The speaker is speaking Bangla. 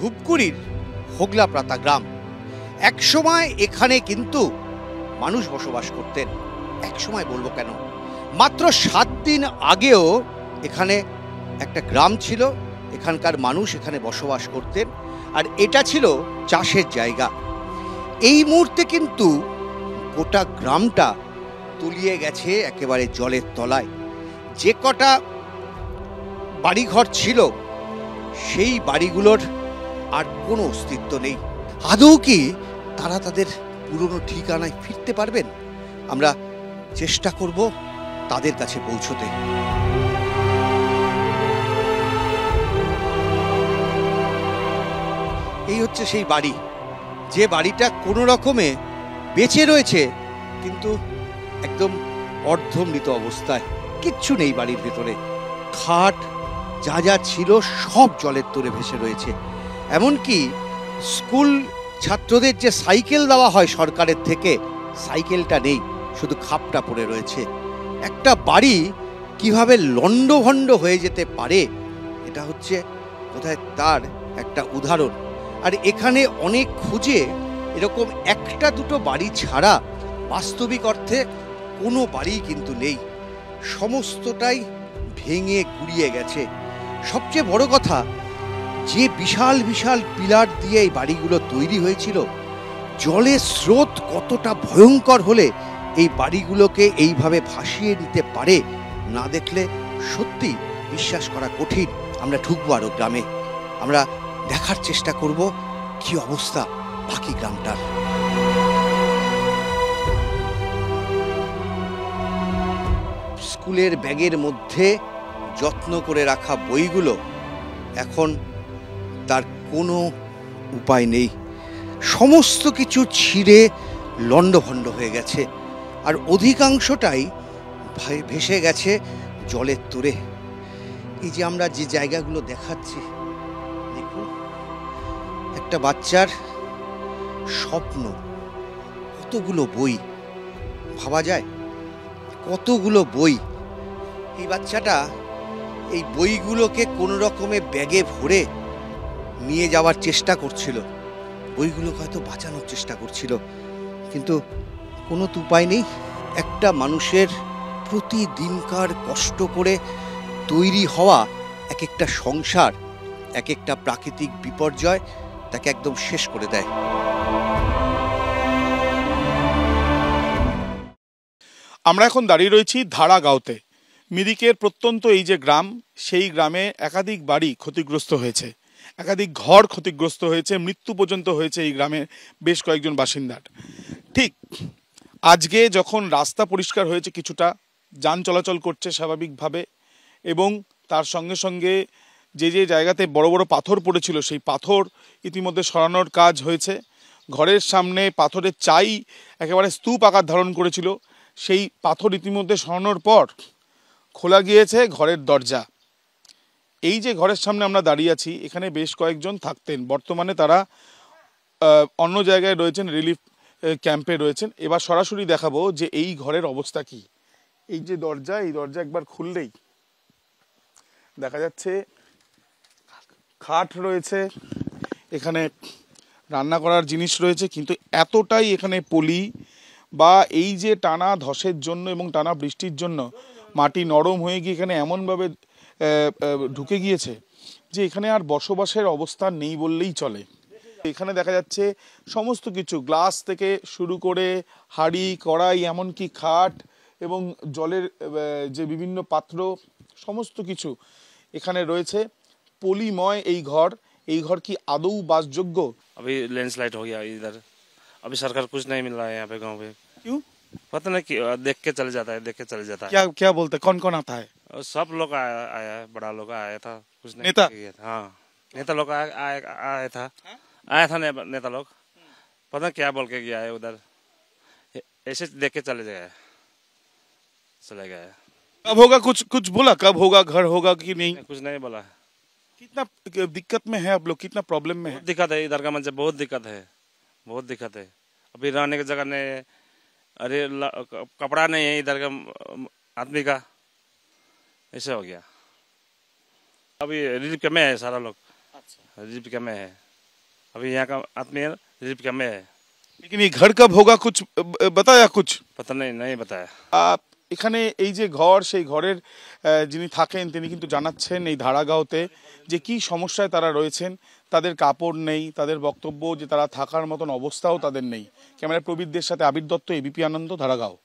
ধূপগুড়ির হোগলাপাতা গ্রাম। একসময় এখানে কিন্তু মানুষ বসবাস করতেন। একসময় বলবো কেন, মাত্র 7 দিন আগেও এখানে একটা গ্রাম ছিল, এখানকার মানুষ এখানে বসবাস করতেন, আর এটা ছিল চাষের জায়গা। এই মুহূর্তে কিন্তু গোটা গ্রামটা তলিয়ে গেছে একেবারে জলের তলায়। যে কটা বাড়িঘর ছিল সেই বাড়িগুলোর আর কোনো অস্তিত্ব নেই। আদৌ কি তারা তাদের পুরনো ঠিকানায় ফিরতে পারবেন? আমরা চেষ্টা করব তাদের কাছে পৌঁছতে। এই হচ্ছে সেই বাড়ি, যে বাড়িটা কোনো রকমে বেঁচে রয়েছে, কিন্তু একদম অর্ধমৃত অবস্থায়। কিচ্ছু নেই বাড়ির ভেতরে। খাট যা যা ছিল সব জলের তলে ভেসে রয়েছে। এমনকি স্কুল ছাত্রদের যে সাইকেল দেওয়া হয় সরকারের থেকে, সাইকেলটা নেই, শুধু খাপটা পড়ে রয়েছে। একটা বাড়ি কিভাবে লণ্ডভণ্ড হয়ে যেতে পারে, এটা হচ্ছে বোধহয় তার একটা উদাহরণ। আর এখানে অনেক খুঁজে এরকম একটা দুটো বাড়ি ছাড়া বাস্তবিক অর্থে কোনো বাড়ি কিন্তু নেই। সমস্তটাই ভেঙে গুড়িয়ে গেছে। সবচেয়ে বড় কথা, যে বিশাল বিশাল পিলার দিয়ে এই বাড়িগুলো তৈরি হয়েছিল, জলের স্রোত কতটা ভয়ঙ্কর হলে এই বাড়িগুলোকে এইভাবে ভাসিয়ে নিতে পারে, না দেখলে সত্যি বিশ্বাস করা কঠিন। আমরা ঢুকবো আরো গ্রামে, আমরা দেখার চেষ্টা করব কি অবস্থা বাকি গ্রামটার। স্কুলের ব্যাগের মধ্যে যত্ন করে রাখা বইগুলো এখন তার কোনো উপায় নেই। সমস্ত কিছু ছিঁড়ে লণ্ডভণ্ড হয়ে গেছে, আর অধিকাংশটাই ভেসে গেছে জলের তোরে। এই যে আমরা যে জায়গাগুলো দেখাচ্ছি, দেখুন, একটা বাচ্চার স্বপ্ন, কতগুলো বই, ভাবা যায় কতগুলো বই। এই বাচ্চাটা এই বইগুলোকে কোনো রকমে ব্যাগে ভরে নিয়ে যাওয়ার চেষ্টা করছিল, বইগুলোকে হয়তো বাঁচানোর চেষ্টা করছিল, কিন্তু কোনো তো উপায় নেই। একটা মানুষের প্রতিদিনকার কষ্ট করে তৈরি হওয়া এক একটা সংসার, এক একটা প্রাকৃতিক বিপর্যয় তাকে একদম শেষ করে দেয়। আমরা এখন দাঁড়িয়ে রয়েছি ধারাগাঁওতে। মিরিকের প্রত্যন্ত এই যে গ্রাম, সেই গ্রামে একাধিক বাড়ি ক্ষতিগ্রস্ত হয়েছে, একাধিক ঘর ক্ষতিগ্রস্ত হয়েছে, মৃত্যু পর্যন্ত হয়েছে এই গ্রামের বেশ কয়েকজন বাসিন্দার। ঠিক আজকে যখন রাস্তা পরিষ্কার হয়েছে, কিছুটা যান চলাচল করছে স্বাভাবিকভাবে, এবং তার সঙ্গে সঙ্গে যে যে জায়গাতে বড় বড় পাথর পড়েছিল সেই পাথর ইতিমধ্যে সরানোর কাজ হয়েছে। ঘরের সামনে পাথরের চাই একেবারে স্তূপ আকার ধারণ করেছিল, সেই পাথর ইতিমধ্যে সরানোর পর খোলা গিয়েছে ঘরের দরজা। এই যে ঘরের সামনে আমরা দাঁড়িয়ে আছি, এখানে বেশ কয়েকজন থাকতেন, বর্তমানে তারা অন্য জায়গায় রয়েছেন, রিলিফ ক্যাম্পে রয়েছেন। এবার সরাসরি দেখাবো যে এই ঘরের অবস্থা কি। এই যে দরজা, এই দরজা একবার খুললেই দেখা যাচ্ছে খাট রয়েছে, এখানে রান্না করার জিনিস রয়েছে, কিন্তু এতটাই এখানে পলি বা এই যে টানা ধসের জন্য এবং টানা বৃষ্টির জন্য মাটি নরম হয়ে গিয়ে এখানে এমনভাবে ঢুকে গিয়েছে যে এখানে আর বসবাসের অবস্থা নেই বললেই চলে। এখানে দেখা যাচ্ছে সমস্ত কিছু, গ্লাস থেকে শুরু করে হাঁড়ি কড়াই, এমনকি খাট এবং জলের যে বিভিন্ন পাত্র, সমস্ত কিছু এখানে রয়েছে। পলিময় এই ঘর। এই ঘর কি আদৌ বাসযোগ্য? अभी लैंडस्लाइड हो गया इधर, अभी सरकार कुछ नहीं मिल रहा है यहाँ पे गांव पे। क्यों? पता नहीं कि देख के चले जाता है, देख के चले जाता है। क्या क्या बोलते, कौन कौन आता है? और सब लोग आया है, बड़ा लोग आया था, कुछ नहीं नेता? किया था। हाँ, नेता लोग आया था नेता लोग, पता क्या बोल के गया है उधर, ऐसे देख के चले गए। कब होगा, कुछ कुछ बोला कब होगा, घर होगा कि नहीं? कुछ नहीं बोला। कितना दिक्कत में है आप लोग, कितना प्रॉब्लम में है? दिक्कत है इधर का, मतलब बहुत दिक्कत है, बहुत दिक्कत है। अभी रहने की जगह नहीं, अरे कपड़ा नहीं है इधर का आदमी का, ऐसे हो गया। अभी रिलीफ कैंप में है सारा लोग। अच्छा, रिलीफ कैंप में है। अभी यहाँ का आदमी रिलीफ कैंप में है। लेकिन ये घर कब होगा, कुछ बताया कुछ? पता नहीं बताया। এখানে এই যে ঘর, সেই ঘরের যিনি থাকেন তিনি কিন্তু জানাচ্ছেন এই ধারাগাঁওতে যে কি সমস্যায় তারা রয়েছেন। তাদের কাপড় নেই, তাদের বক্তব্য যে তারা থাকার মতন অবস্থাও তাদের নেই। ক্যামেরা প্রবীরদের সাথে আবির দত্ত, এবিপি আনন্দ, ধারাগাঁও।